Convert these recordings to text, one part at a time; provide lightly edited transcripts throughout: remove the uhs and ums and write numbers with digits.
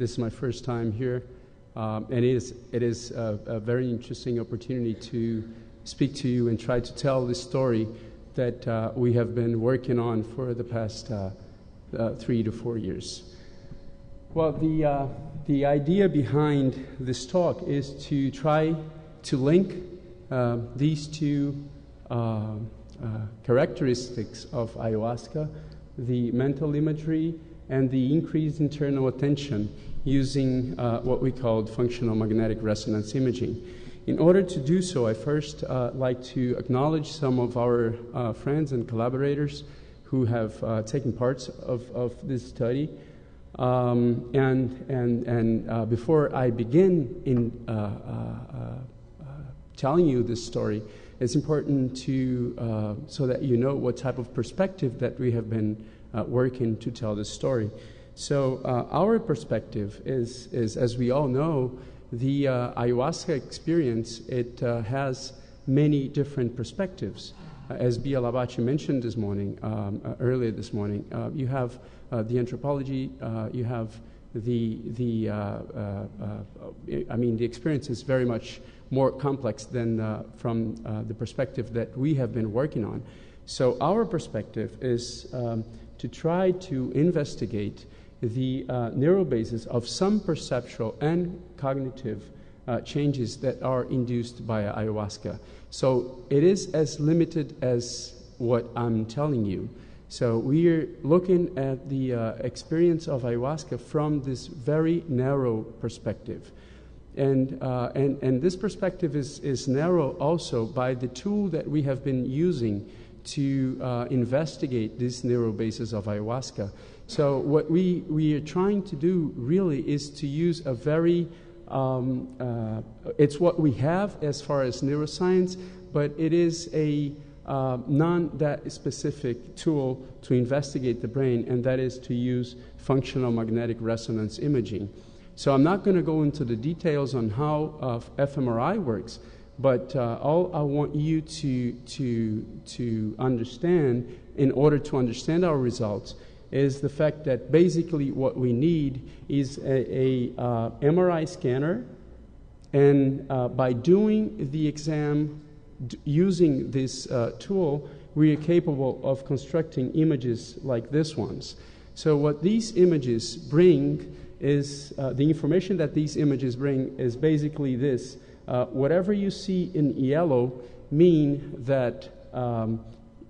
This is my first time here, and it is a very interesting opportunity to speak to you and try to tell the story that we have been working on for the past 3 to 4 years. Well, the idea behind this talk is to try to link these two characteristics of ayahuasca, the mental imagery and the increased internal attention, using what we called functional magnetic resonance imaging. In order to do so, I first like to acknowledge some of our friends and collaborators who have taken parts of this study. Before I begin in telling you this story, it's important to so that you know what type of perspective that we have been working to tell this story. So our perspective is, as we all know, the ayahuasca experience. It has many different perspectives. As Bia Labachi mentioned this morning, earlier this morning, you have the anthropology, you have the experience is very much more complex than from the perspective that we have been working on. So our perspective is to try to investigate the neural basis of some perceptual and cognitive changes that are induced by ayahuasca. So it is as limited as what I'm telling you. So we are looking at the experience of ayahuasca from this very narrow perspective. And this perspective is narrow also by the tool that we have been using to investigate this neural basis of ayahuasca. So what we are trying to do really is to use a very, it's what we have as far as neuroscience, but it is a non-that specific tool to investigate the brain, and that is to use functional magnetic resonance imaging. So I'm not going to go into the details on how fMRI works, but all I want you to understand in order to understand our results is the fact that basically what we need is a MRI scanner, and by doing the exam using this tool, we are capable of constructing images like this ones. So what these images bring is, the information that these images bring is basically this. Whatever you see in yellow mean that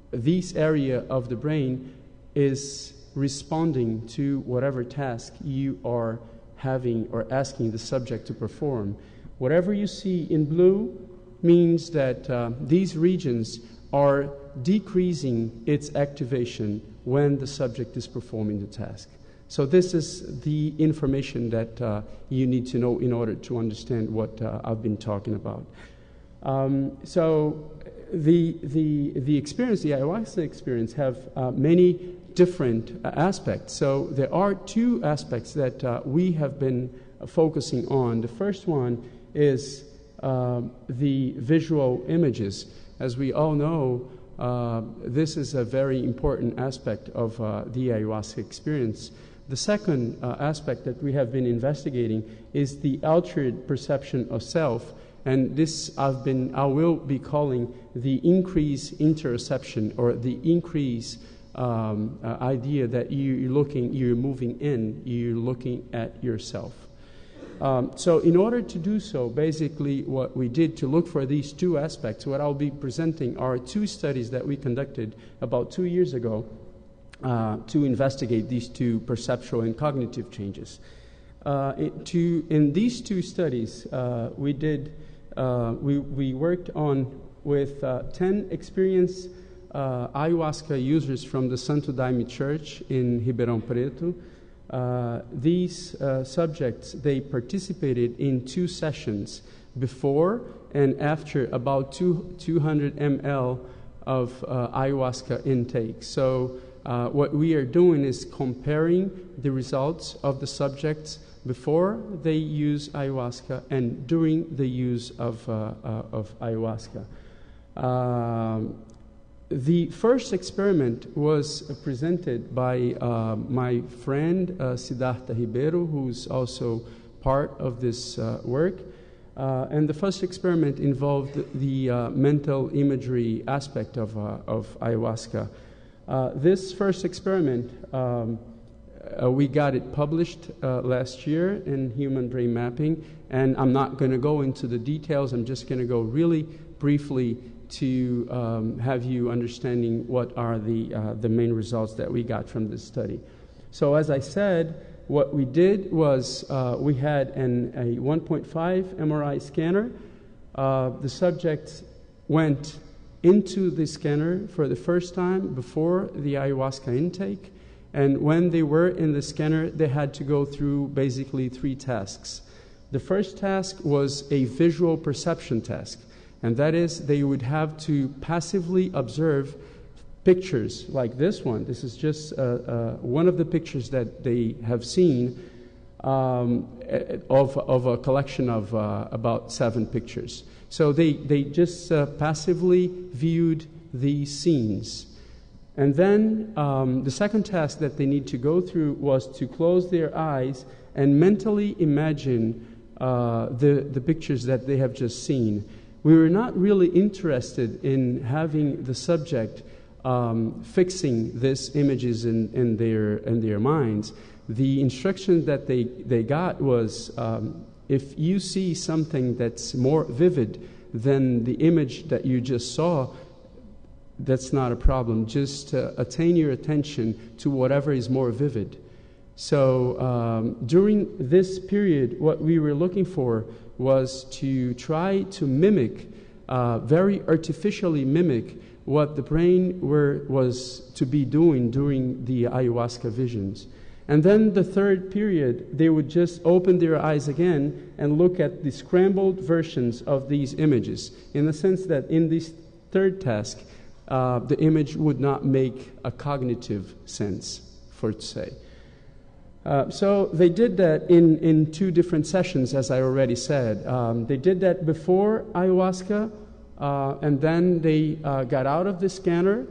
this area of the brain is responding to whatever task you are having or asking the subject to perform. Whatever you see in blue means that these regions are decreasing its activation when the subject is performing the task. So this is the information that you need to know in order to understand what I've been talking about. So the experience, the ayahuasca experience, have many different aspects. So there are two aspects that we have been focusing on. The first one is the visual images. As we all know, this is a very important aspect of the ayahuasca experience. The second aspect that we have been investigating is the altered perception of self, and this I will be calling the increased interoception, or the increased idea that you're moving in, you're looking at yourself. So in order to do so, basically what we did to look for these two aspects, what I'll be presenting are two studies that we conducted about 2 years ago to investigate these two perceptual and cognitive changes. In these two studies, we worked on with 10 experienced ayahuasca users from the Santo Daime Church in Ribeirão Preto. These subjects, they participated in 2 sessions before and after about 200 ml of ayahuasca intake. So what we are doing is comparing the results of the subjects before they use ayahuasca and during the use of ayahuasca. The first experiment was presented by my friend Siddhartha Ribeiro, who's also part of this work. And the first experiment involved the mental imagery aspect of ayahuasca. This first experiment, we got it published last year in Human Brain Mapping, and I'm not going to go into the details. I'm just going to go really briefly to have you understanding what are the main results that we got from this study. So as I said, what we did was we had a 1.5 MRI scanner. The subjects went into the scanner for the first time before the ayahuasca intake, and when they were in the scanner, they had to go through basically 3 tasks. The first task was a visual perception task, and that is they would have to passively observe pictures like this one. This is just one of the pictures that they have seen of a collection of about 7 pictures. So they just passively viewed these scenes. And then the second task that they need to go through was to close their eyes and mentally imagine the pictures that they have just seen. We were not really interested in having the subject fixing these images in their minds. The instruction that they got was, if you see something that's more vivid than the image that you just saw, that's not a problem. Just attain your attention to whatever is more vivid. So during this period, what we were looking for was to try to mimic, very artificially mimic, what the brain was to be doing during the ayahuasca visions. And then the third period, they would just open their eyes again and look at the scrambled versions of these images, in the sense that in this third task, the image would not make a cognitive sense, for to say. So they did that in 2 different sessions, as I already said. They did that before ayahuasca, and then they got out of the scanner.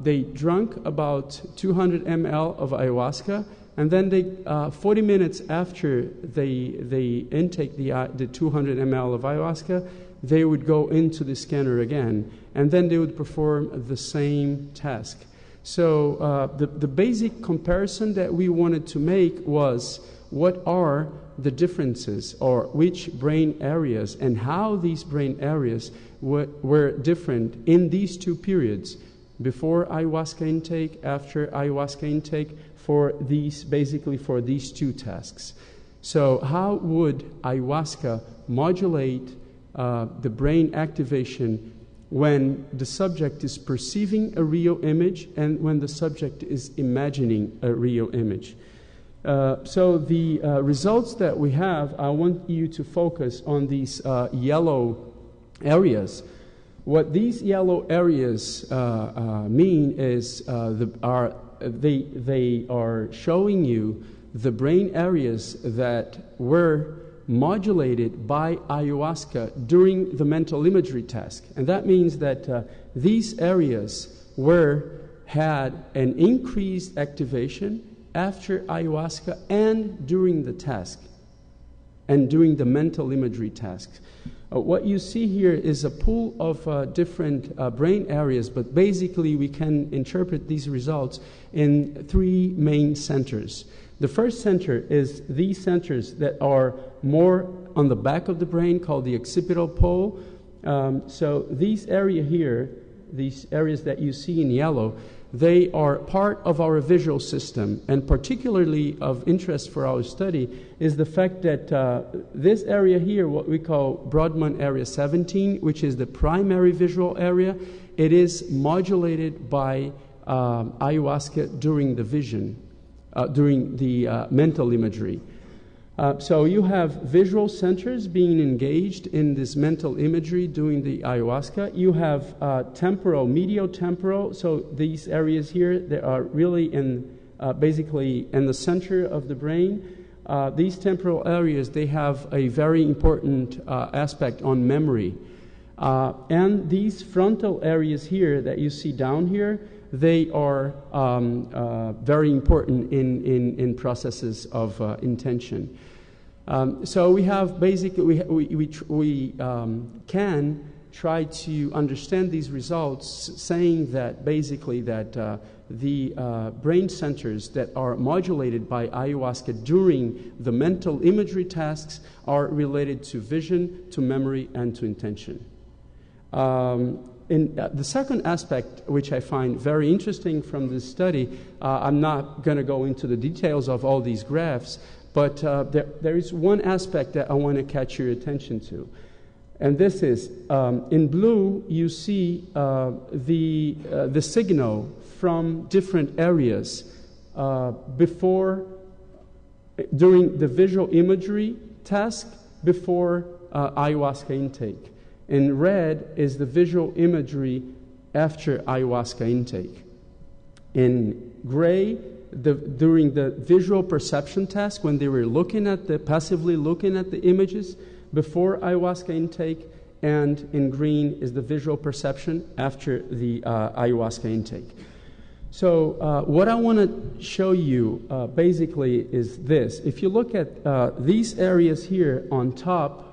They drank about 200 ml of ayahuasca, and then they 40 minutes after they intake the 200 ml of ayahuasca, they would go into the scanner again, and then they would perform the same task. So the basic comparison that we wanted to make was, what are the differences, or which brain areas and how these brain areas were different in these 2 periods, before ayahuasca intake, after ayahuasca intake, for these 2 tasks. So how would ayahuasca modulate the brain activation when the subject is perceiving a real image and when the subject is imagining a real image? So the results that we have, I want you to focus on these yellow areas. What these yellow areas mean is they are showing you the brain areas that were modulated by ayahuasca during the mental imagery task. And that means that these areas had an increased activation after ayahuasca and during the task, and during the mental imagery tasks. What you see here is a pool of different brain areas, but basically we can interpret these results in 3 main centers. The first center is these centers that are more on the back of the brain, called the occipital pole. So these areas here, these areas that you see in yellow, they are part of our visual system, and particularly of interest for our study is the fact that this area here, what we call Brodmann area 17, which is the primary visual area, it is modulated by ayahuasca during the vision, during the mental imagery. So you have visual centers being engaged in this mental imagery during the ayahuasca. You have temporal, mediotemporal. So these areas here, they are really basically in the center of the brain. These temporal areas, they have a very important aspect on memory. And these frontal areas here that you see down here, they are very important in processes of intention. So we have basically, we can try to understand these results, saying that basically that the brain centers that are modulated by ayahuasca during the mental imagery tasks are related to vision, to memory, and to intention. The second aspect, which I find very interesting from this study, I'm not going to go into the details of all these graphs, but there is one aspect that I want to catch your attention to. And this is, in blue, you see the signal from different areas during the visual imagery task before ayahuasca intake. In red is the visual imagery after ayahuasca intake. In gray, during the visual perception task, when they were passively looking at the images before ayahuasca intake, and in green is the visual perception after the ayahuasca intake. So what I want to show you basically is this. If you look at these areas here on top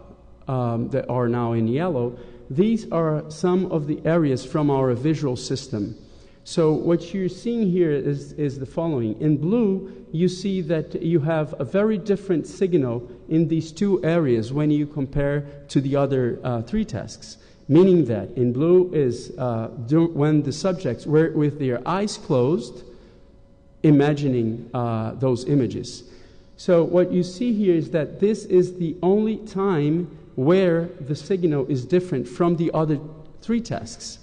that are now in yellow, these are some of the areas from our visual system. So what you're seeing here is the following. In blue, you see that you have a very different signal in these two areas when you compare to the other three tasks. Meaning that in blue is when the subjects were with their eyes closed, imagining those images. So what you see here is that this is the only time where the signal is different from the other three tasks.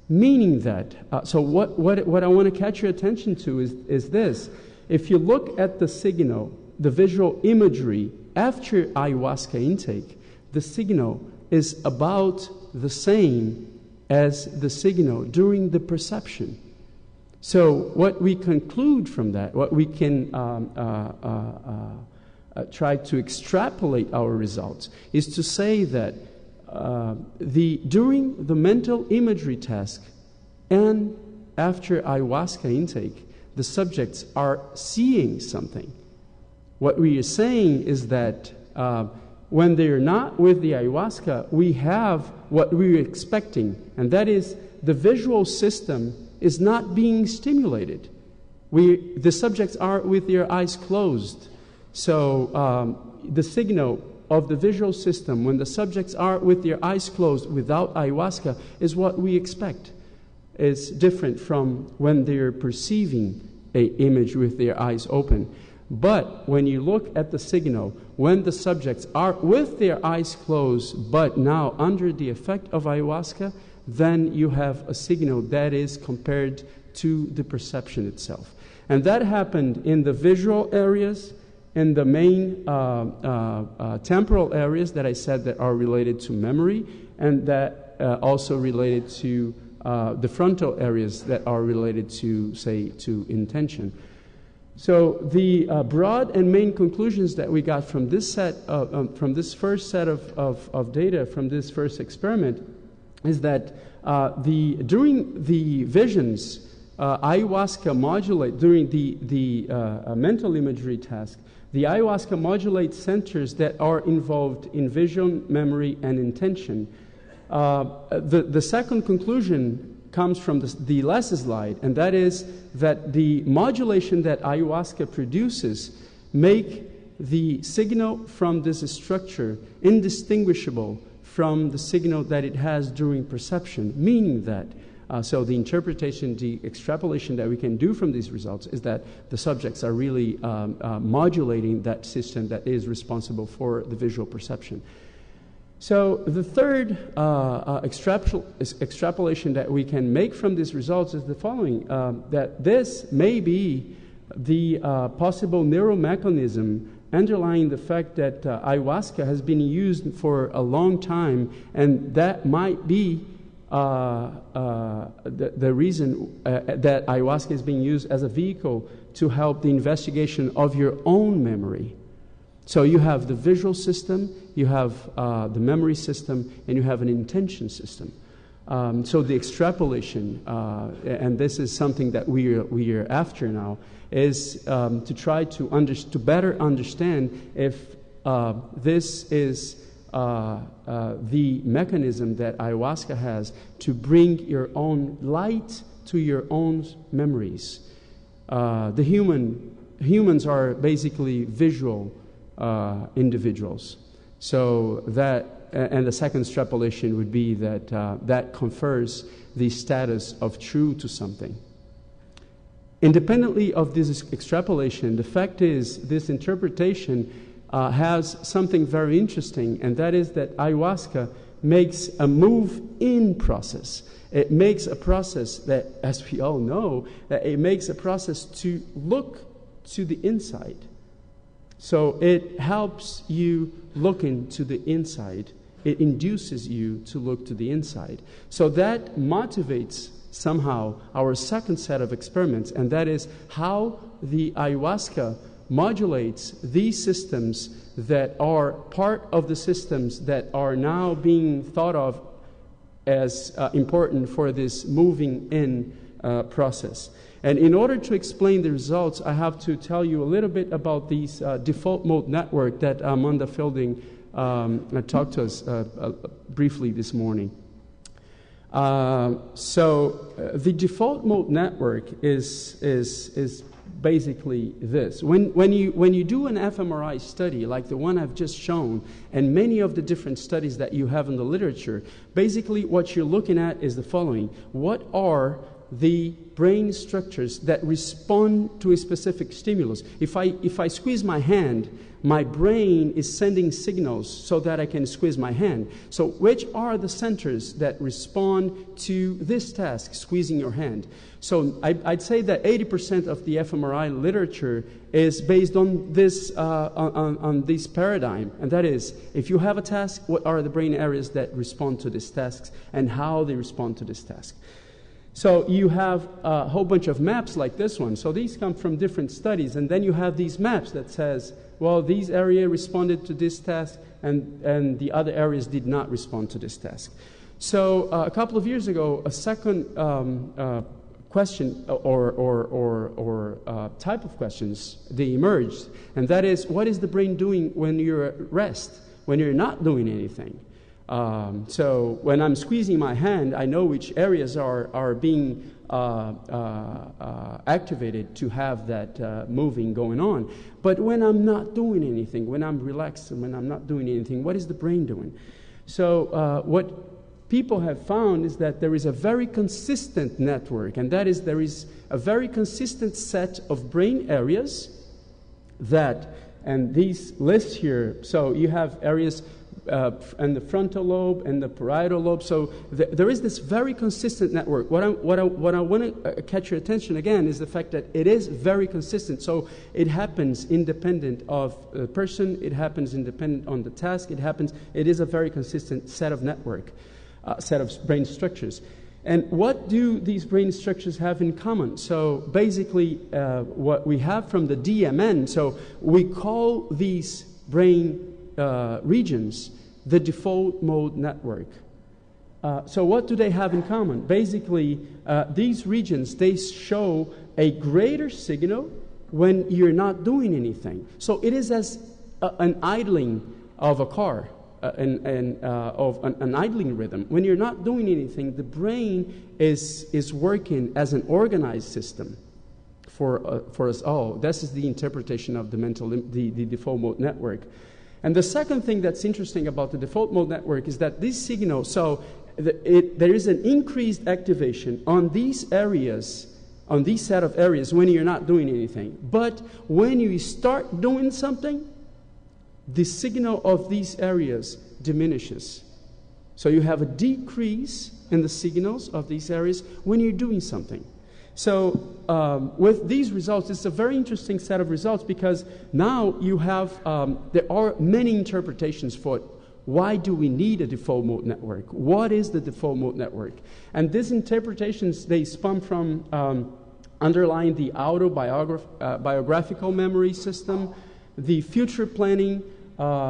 Meaning that, so what I want to catch your attention to is this. If you look at the signal, the visual imagery after ayahuasca intake, the signal is about the same as the signal during the perception. So what we conclude from that, what we can try to extrapolate our results, is to say that during the mental imagery task and after ayahuasca intake, the subjects are seeing something. What we are saying is that when they are not with the ayahuasca, we have what we were expecting, and that is the visual system is not being stimulated. The subjects are with their eyes closed. So the signal of the visual system when the subjects are with their eyes closed without ayahuasca is what we expect. It's different from when they're perceiving an image with their eyes open. But when you look at the signal, when the subjects are with their eyes closed, but now under the effect of ayahuasca, then you have a signal that is compared to the perception itself. And that happened in the visual areas, in the main temporal areas that I said that are related to memory, and that also related to the frontal areas that are related to, say, to intention. So the broad and main conclusions that we got from this from this first set of data, from this first experiment, is that during the visions, ayahuasca modulate, during the mental imagery task, the ayahuasca modulates centers that are involved in vision, memory, and intention. The second conclusion comes from the last slide, and that is that the modulation that ayahuasca produces make the signal from this structure indistinguishable from the signal that it has during perception, meaning that so the interpretation, the extrapolation that we can do from these results is that the subjects are really modulating that system that is responsible for the visual perception. So the third extrapolation that we can make from these results is the following, that this may be the possible neuromechanism underlying the fact that ayahuasca has been used for a long time, and that might be the reason that ayahuasca is being used as a vehicle to help the investigation of your own memory. So you have the visual system, you have the memory system, and you have an intention system. So the extrapolation, and this is something that we are after now, is to try to better understand if this is the mechanism that ayahuasca has to bring your own light to your own memories. Humans are basically visual individuals. So that, and the second extrapolation would be that that confers the status of true to something. Independently of this extrapolation, the fact is this interpretation has something very interesting, and that is that ayahuasca makes a move-in process. It makes a process that, as we all know, that it makes a process to look to the inside. So it helps you look into the inside. It induces you to look to the inside. So that motivates somehow our second set of experiments, and that is how the ayahuasca modulates these systems that are part of the systems that are now being thought of as important for this moving in process. And in order to explain the results, I have to tell you a little bit about these default mode network that Amanda Fielding talked to us briefly this morning. So the default mode network is basically this. When you do an fMRI study like the one I've just shown, and many of the different studies that you have in the literature, basically what you're looking at is the following. What are the brain structures that respond to a specific stimulus? If I squeeze my hand, my brain is sending signals so that I can squeeze my hand. So which are the centers that respond to this task, squeezing your hand? So I'd say that 80% of the fMRI literature is based on this on this paradigm, and that is, if you have a task, what are the brain areas that respond to this task and how they respond to this task? So you have a whole bunch of maps like this one. So these come from different studies, and then you have these maps that says, well, these areas responded to this task, and the other areas did not respond to this task. So a couple of years ago, a second question or type of questions, they emerged, and that is, what is the brain doing when you're at rest, when you're not doing anything? So when I'm squeezing my hand, I know which areas are being activated to have that moving going on. But when I'm not doing anything, when I'm relaxed and when I'm not doing anything, what is the brain doing? So what people have found is that there is a very consistent network, and that is there is a very consistent set of brain areas that, and these lists here, so you have areas and the frontal lobe and the parietal lobe. So there is this very consistent network. What I want to catch your attention again is the fact that it is very consistent. So it happens independent of the person. It happens independent on the task. It is a very consistent set of network, set of brain structures. And what do these brain structures have in common? So basically what we have from the DMN, so we call these brain regions the default mode network. So what do they have in common? Basically, these regions, they show a greater signal when you're not doing anything. So it is as an idling of a car, of an idling rhythm. When you're not doing anything, the brain is working as an organized system for us all. This is the interpretation of the default mode network. And the second thing that's interesting about the default mode network is that this signal, so there is an increased activation on these areas, on these set of areas when you're not doing anything. But when you start doing something, the signal of these areas diminishes. So you have a decrease in the signals of these areas when you're doing something. So with these results, it's a very interesting set of results because now you have, there are many interpretations for it. Why do we need a default mode network? What is the default mode network? And these interpretations, they spun from underlying the autobiographical memory system, the future planning,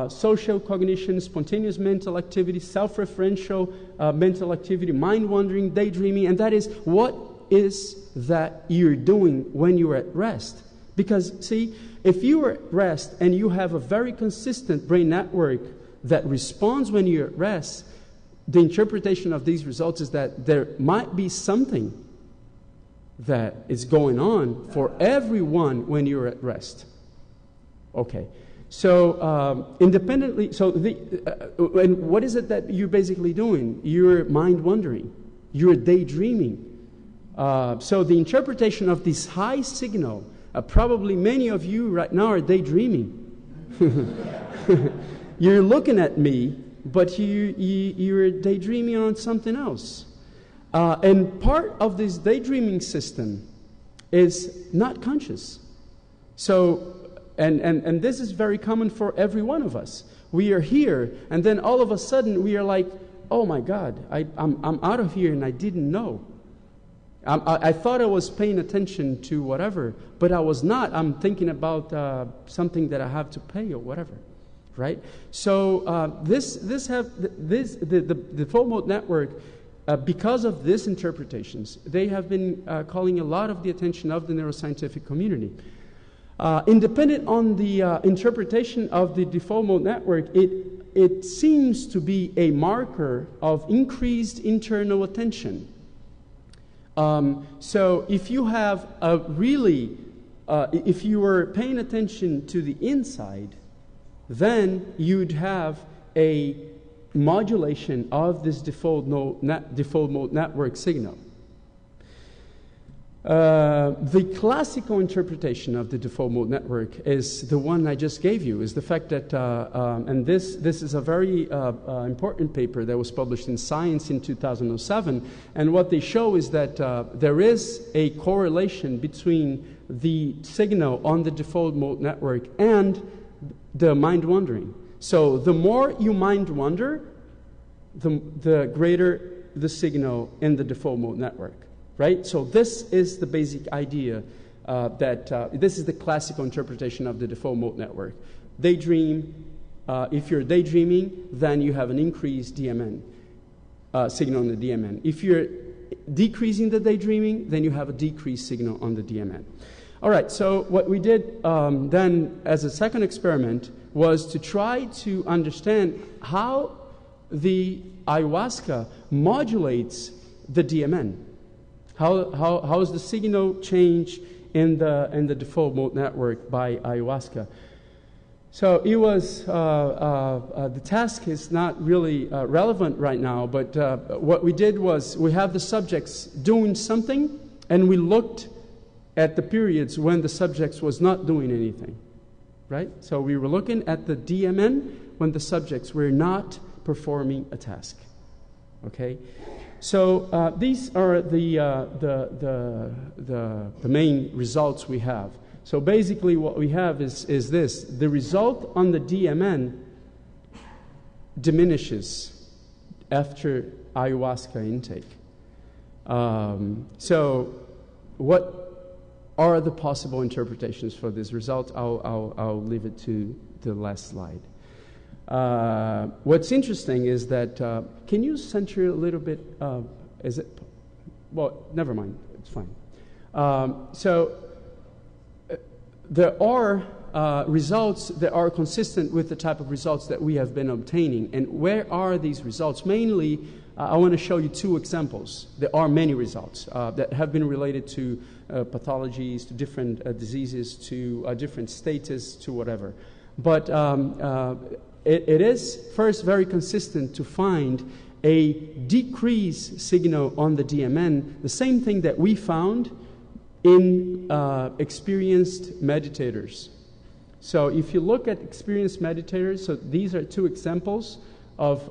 social cognition, spontaneous mental activity, self-referential mental activity, mind-wandering, daydreaming, and that is what is that you're doing when you're at rest. Because, see, if you are at rest and you have a very consistent brain network that responds when you're at rest, the interpretation of these results is that there might be something that is going on for everyone when you're at rest. Okay. So independently, and what is it that you're basically doing? You're mind wandering. You're daydreaming. So the interpretation of this high signal, probably many of you right now are daydreaming. You're looking at me, but you're daydreaming on something else. And part of this daydreaming system is not conscious. So, and this is very common for every one of us. We are here, and then all of a sudden we are like, oh my God, I'm out of here and I didn't know. I thought I was paying attention to whatever, but I was not. I'm thinking about something that I have to pay or whatever, right? So the full mode network, because of these interpretations, they have been calling a lot of the attention of the neuroscientific community. Independent on the interpretation of the default mode network, it seems to be a marker of increased internal attention. So if you have a really, if you were paying attention to the inside, then you'd have a modulation of this default mode network signal. The classical interpretation of the default mode network is the one I just gave you, is the fact that, and this is a very important paper that was published in Science in 2007, and what they show is that there is a correlation between the signal on the default mode network and the mind wandering. So the more you mind wander, the greater the signal in the default mode network. Right? So this is the basic idea this is the classical interpretation of the default mode network. Daydream, if you're daydreaming, then you have an increased DMN, signal on the DMN. If you're decreasing the daydreaming, then you have a decreased signal on the DMN. All right, so what we did then as a second experiment was to try to understand how the ayahuasca modulates the DMN. How is the signal change in the default mode network by ayahuasca? So it was the task is not really relevant right now, but what we did was we have the subjects doing something, and we looked at the periods when the subjects was not doing anything, right? So we were looking at the DMN when the subjects were not performing a task, okay? So these are the main results we have. So basically what we have is this. The result on the DMN diminishes after ayahuasca intake. So what are the possible interpretations for this result? I'll leave it to the last slide. What's interesting is that, can you center a little bit, is it, well, never mind, it's fine. There are results that are consistent with the type of results that we have been obtaining. And where are these results? Mainly, I want to show you two examples. There are many results that have been related to pathologies, to different diseases, to different status, to whatever. But it is first very consistent to find a decrease signal on the DMN, the same thing that we found in experienced meditators. So if you look at experienced meditators, so these are two examples of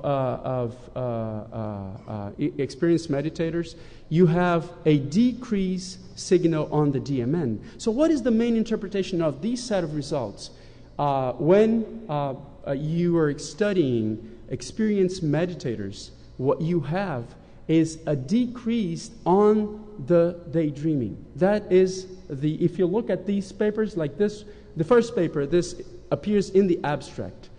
experienced meditators, you have a decrease signal on the DMN. So what is the main interpretation of these set of results? When you are studying experienced meditators, what you have is a decrease on the daydreaming. That is if you look at these papers like this, the first paper, this appears in the abstract.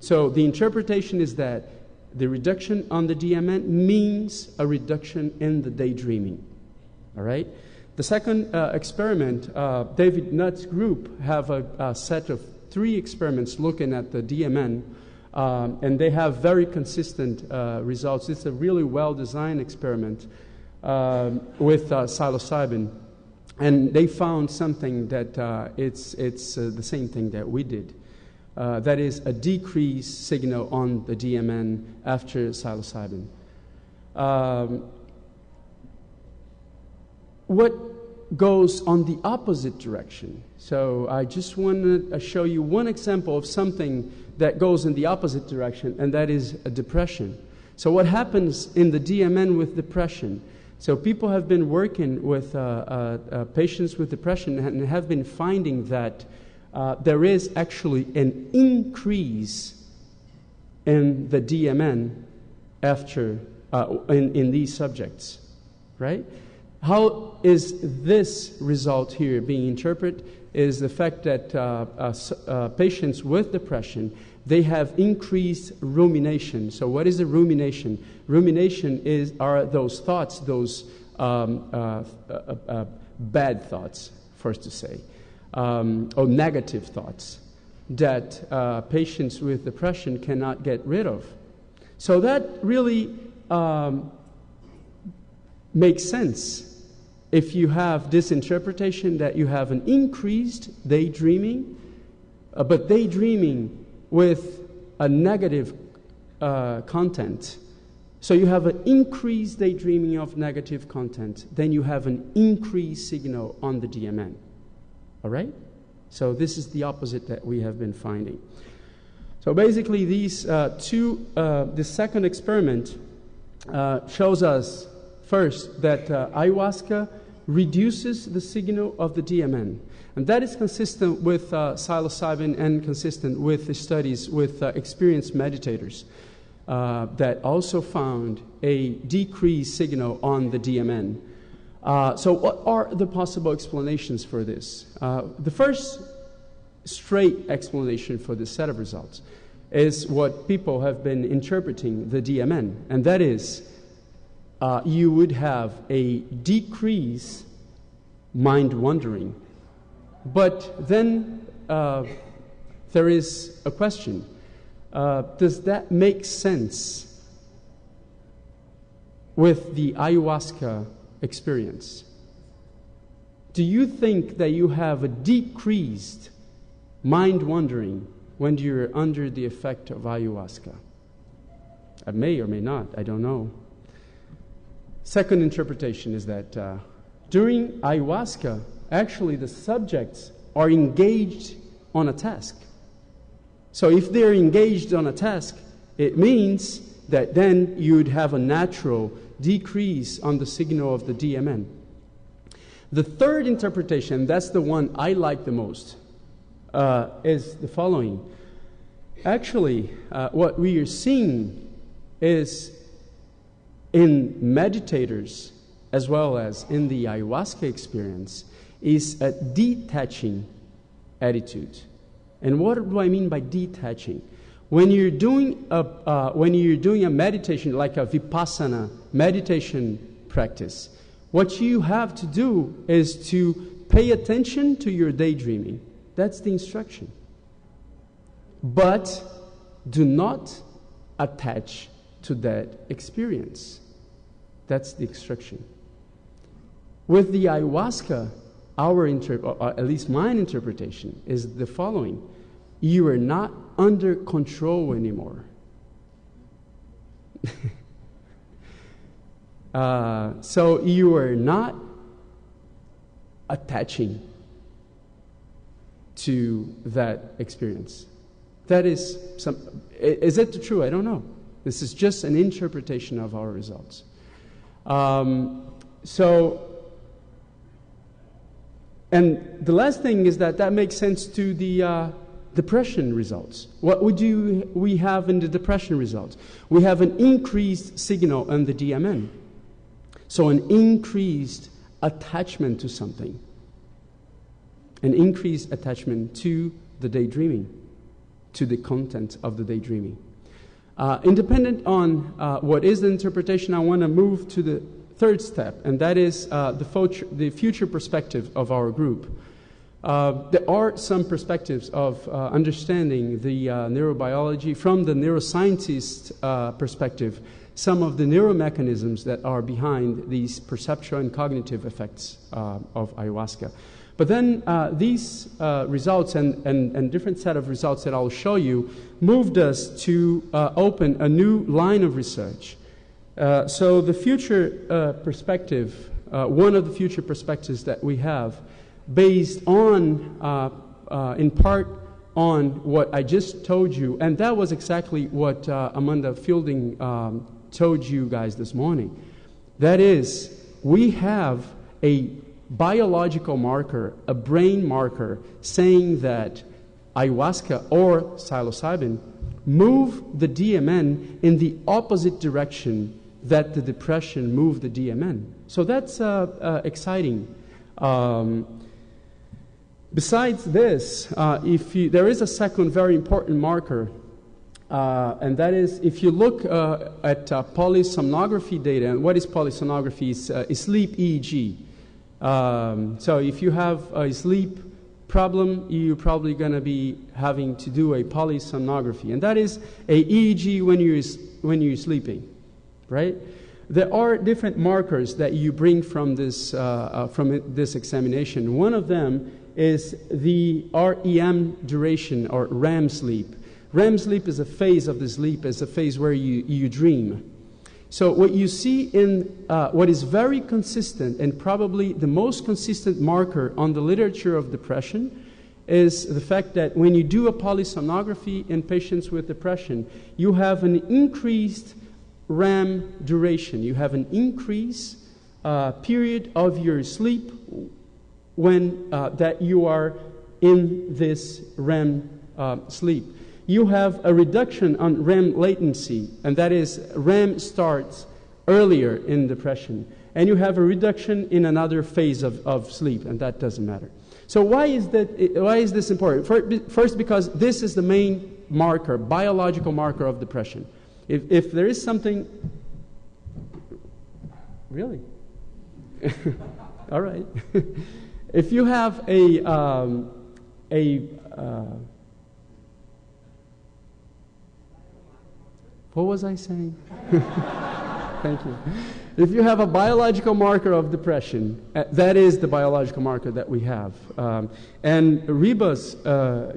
So the interpretation is that the reduction on the DMN means a reduction in the daydreaming. All right? The second experiment, David Nutt's group have a set of 3 experiments looking at the DMN, and they have very consistent results. It's a really well-designed experiment with psilocybin, and they found something that it's the same thing that we did. That is a decreased signal on the DMN after psilocybin. What goes on the opposite direction? So I just want to show you one example of something that goes in the opposite direction, and that is a depression. So what happens in the DMN with depression? So people have been working with patients with depression and have been finding that there is actually an increase in the DMN after in these subjects, right? How is this result here being interpreted? Is the fact that patients with depression, they have increased rumination. So what is a rumination? Rumination are those thoughts, those bad thoughts, first to say, or negative thoughts that patients with depression cannot get rid of. So that really makes sense if you have this interpretation that you have an increased daydreaming, but daydreaming with a negative content. So you have an increased daydreaming of negative content, then you have an increased signal on the DMN. All right? So this is the opposite that we have been finding. So basically these the second experiment shows us first that ayahuasca reduces the signal of the DMN. And that is consistent with psilocybin and consistent with the studies with experienced meditators that also found a decreased signal on the DMN. So what are the possible explanations for this? The first straight explanation for this set of results is what people have been interpreting the DMN, and that is you would have a decrease mind wandering. But then there is a question. Does that make sense with the ayahuasca experience? Do you think that you have a decreased mind wandering when you're under the effect of ayahuasca? I may or may not, I don't know. Second interpretation is that during ayahuasca, actually the subjects are engaged on a task. So if they're engaged on a task, it means that then you'd have a natural decrease on the signal of the DMN. The third interpretation, that's the one I like the most, is the following. Actually, what we are seeing is in meditators, as well as in the ayahuasca experience, is a detaching attitude. And what do I mean by detaching? When you're doing a meditation, like a vipassana meditation practice, what you have to do is to pay attention to your daydreaming. That's the instruction. But do not attach to that experience. That's the instruction. With the ayahuasca, or at least my interpretation, is the following. You are not under control anymore. So you are not attaching to that experience. That is it true? I don't know. This is just an interpretation of our results. And the last thing is that makes sense to the depression results. What we have in the depression results? We have an increased signal on the DMN. So an increased attachment to something. an increased attachment to the daydreaming, to the content of the daydreaming. Independent on what is the interpretation, I want to move to the third step, and that is the future perspective of our group. There are some perspectives of understanding the neurobiology from the neuroscientist perspective, some of the neuromechanisms that are behind these perceptual and cognitive effects of ayahuasca. But then these results and different set of results that I'll show you moved us to open a new line of research. So the future perspective, one of the future perspectives that we have, based on, in part, on what I just told you, and that was exactly what Amanda Fielding told you guys this morning. That is, we have a biological marker, a brain marker, saying that ayahuasca or psilocybin move the DMN in the opposite direction that the depression moved the DMN. So that's exciting. Besides this, there is a second very important marker, and that is if you look at polysomnography data. And what is polysomnography? It's sleep EEG. So if you have a sleep problem, you're probably going to be having to do a polysomnography, and that is a EEG when you're sleeping, right? There are different markers that you bring from this examination. One of them is the REM duration, or REM sleep. REM sleep is a phase of the sleep, is a phase where you dream. So what you see in what is very consistent, and probably the most consistent marker on the literature of depression, is the fact that when you do a polysomnography in patients with depression, you have an increased REM duration. You have an increased period of your sleep when that you are in this REM sleep. You have a reduction on REM latency, and that is REM starts earlier in depression. And you have a reduction in another phase of sleep, and that doesn't matter. So why is this important? First, because this is the main marker, biological marker of depression. If there is something... Really? All right. If you have what was I saying? Thank you. If you have a biological marker of depression, that is the biological marker that we have. And Ribas,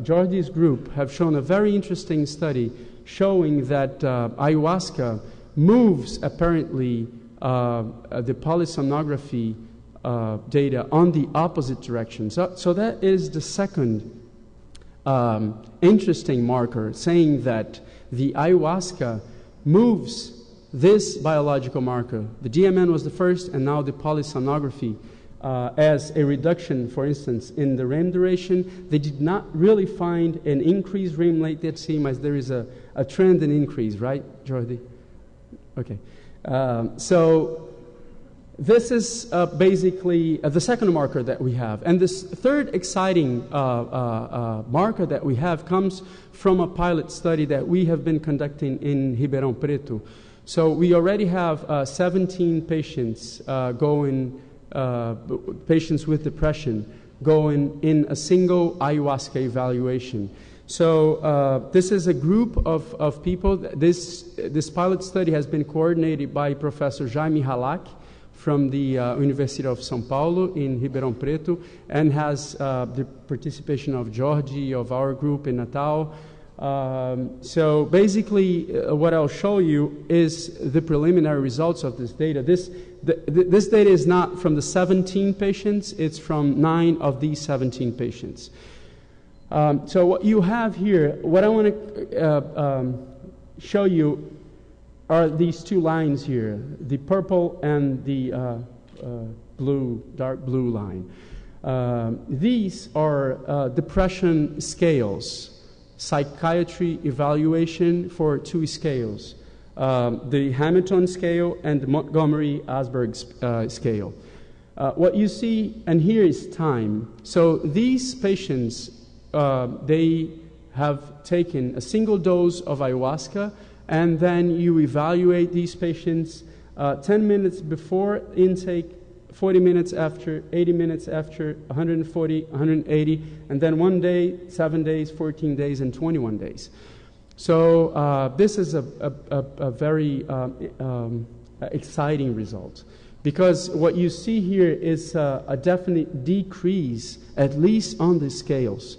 Jordi's group, have shown a very interesting study showing that ayahuasca moves, apparently, the polysomnography data on the opposite direction. So that is the second interesting marker, saying that the ayahuasca moves this biological marker. The DMN was the first, and now the polysomnography as a reduction, for instance, in the REM duration. They did not really find an increased REM latency, as there is a trend in increase, right, Jordi? Okay. So this is basically the second marker that we have. And this third exciting marker that we have comes from a pilot study that we have been conducting in Ribeirão Preto. So we already have 17 patients patients with depression going in a single ayahuasca evaluation. So this is a group of people. This pilot study has been coordinated by Professor Jaime Halak from the University of São Paulo in Ribeirão Preto, and has the participation of Jordi, of our group in Natal. So basically, what I'll show you is the preliminary results of this data. This data is not from the 17 patients, it's from 9 of these 17 patients. So what you have here, what I want to show you are these two lines here, the purple and the dark blue line. These are depression scales, psychiatry evaluation for 2 scales, the Hamilton scale and the Montgomery-Åsberg scale. What you see, and here is time. So these patients, they have taken a single dose of ayahuasca, and then you evaluate these patients 10 minutes before intake, 40 minutes after, 80 minutes after, 140, 180, and then 1 day, 7 days, 14 days, and 21 days. So this is a very exciting result, because what you see here is a definite decrease, at least on the scales,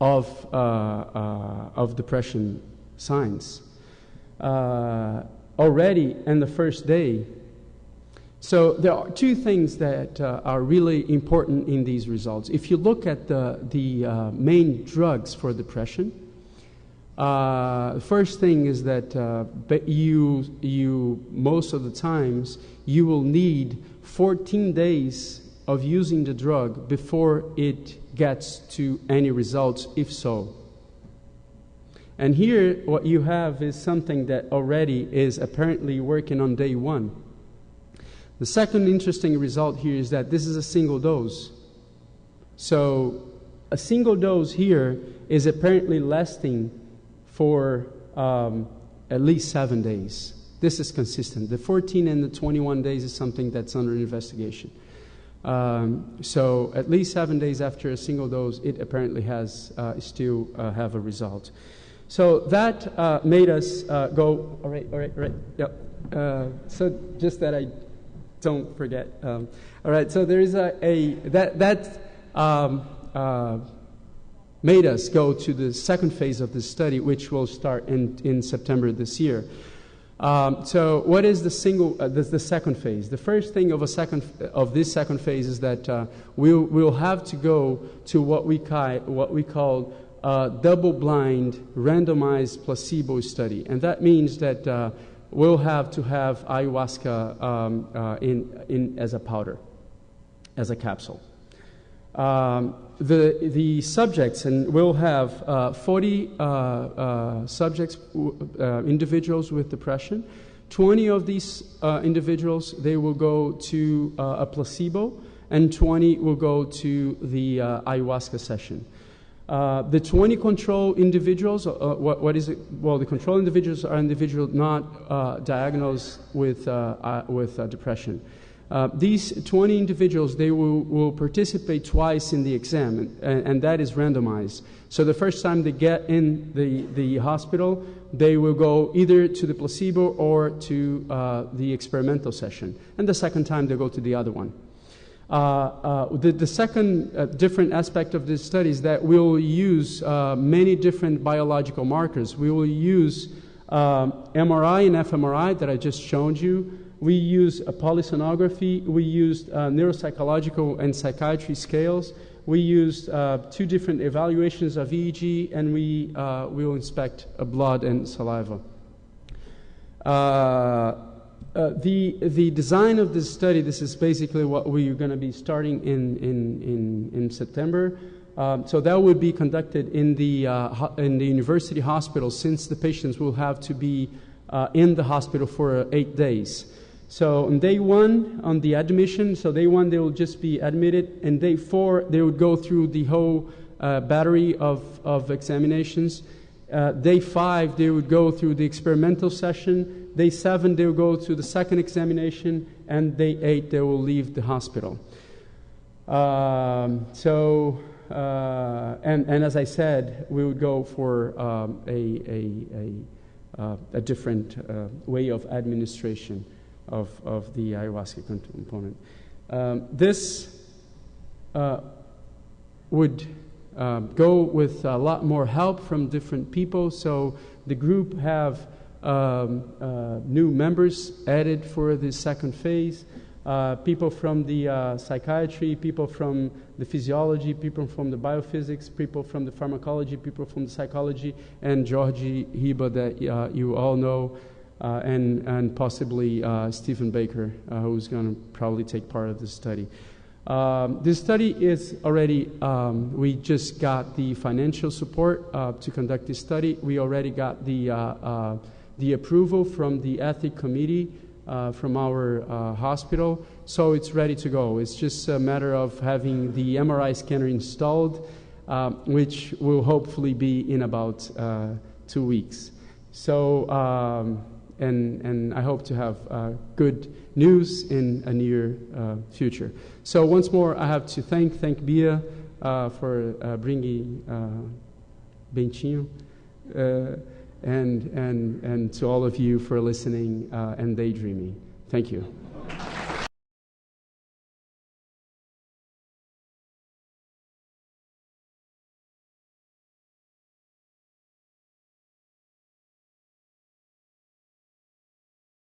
of depression signs already in the first day. So there are two things that are really important in these results. If you look at the main drugs for depression, first thing is that you most of the times you will need 14 days of using the drug before it gets to any results, if so. And here what you have is something that already is apparently working on day 1. The second interesting result here is that this is a single dose. So a single dose here is apparently lasting for at least 7 days. This is consistent. The 14 and the 21 days is something that's under investigation. So at least 7 days after a single dose, it apparently has still have a result. So that made us go, all right, yep. So just that I don't forget. All right, so there is that made us go to the second phase of this study, which will start in September this year. So what is the second phase? The first thing of this second phase is that we'll have to go to what we call double-blind, randomized placebo study, and that means that we'll have to have ayahuasca in as a powder, as a capsule. The subjects, and we'll have 40 subjects, individuals with depression. 20 of these individuals, they will go to a placebo, and 20 will go to the ayahuasca session. The 20 control individuals, what is it? Well, the control individuals are individuals not diagnosed with depression. These 20 individuals, they will participate twice in the exam, and that is randomized. So the first time they get in the hospital, they will go either to the placebo or to the experimental session. And the second time, they go to the other one. The second different aspect of this study is that we will use many different biological markers. We will use MRI and fMRI that I just showed you. We use a polysonography. We used neuropsychological and psychiatry scales. We used 2 different evaluations of EEG, and we will inspect blood and saliva. The design of this study, this is basically what we're going to be starting in September. So that would be conducted in the university hospital, since the patients will have to be in the hospital for 8 days. So on day 1, on the admission, so day 1 they will just be admitted, and day 4 they would go through the whole battery of examinations. Day 5 they would go through the experimental session. Day 7 they will go to the second examination, and day 8 they will leave the hospital. And as I said, we would go for a different way of administration of the ayahuasca component. This would go with a lot more help from different people. So the group have new members added for the second phase. People from the psychiatry, people from the physiology, people from the biophysics, people from the pharmacology, people from the psychology, and Georgie Hiba that you all know, and possibly Stephen Baker, who's going to probably take part of this study. This study is already, we just got the financial support to conduct this study. We already got the approval from the ethics committee from our hospital, so it's ready to go. It's just a matter of having the MRI scanner installed, which will hopefully be in about 2 weeks. So, and I hope to have good news in a near future. So once more, I have to thank Bia for bringing Bentinho, and to all of you for listening and daydreaming. Thank you.